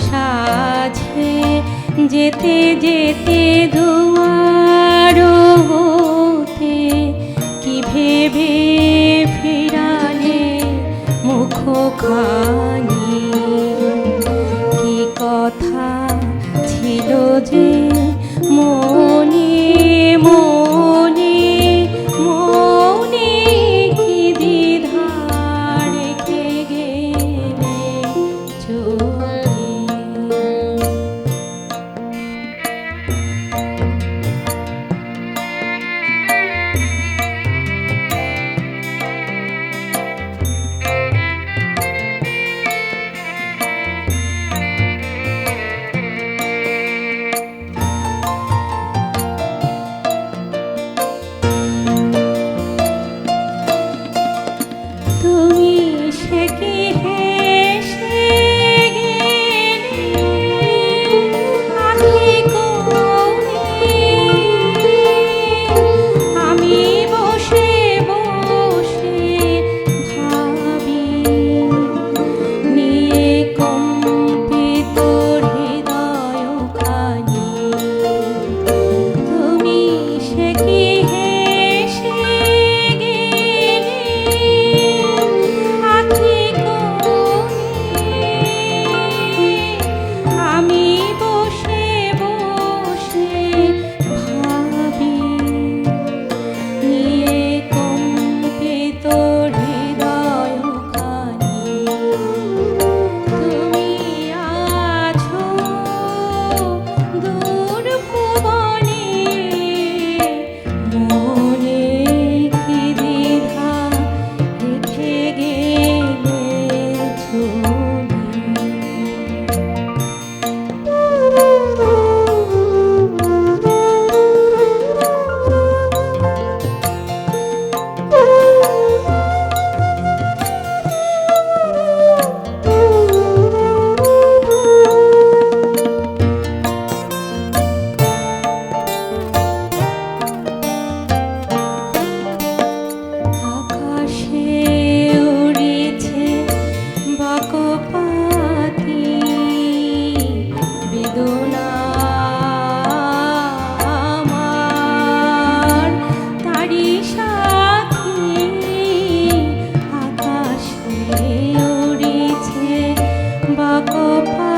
সাঝে যেতে যেতে দুয়ার হতে কি ভেবে ফিরালে মুখখানি, কি কথা ছিল যে মনে মনে মনে, কি দ্বিধা রেখে গেলে চলে। তুমি সে কি হেসে গেলে আঁখি কোণে, আমি বসে বসে ভাবি নিয়ে কম্পিত হৃদয়খানি। তুমি সে কি হেসে গেলে আঁখি কোণে, আমি বসে বসে ভাবি নিয়ে কম্পিত হৃদয়খানি। তুমি আছো দূর ভুবনে, মনে কি দ্বিধা রেখে গেলে চলে। আকাশে উড়িছে বকপাতি বেদনা আমার, তারি সাথী। আকাশে উড়িছে বকপাতি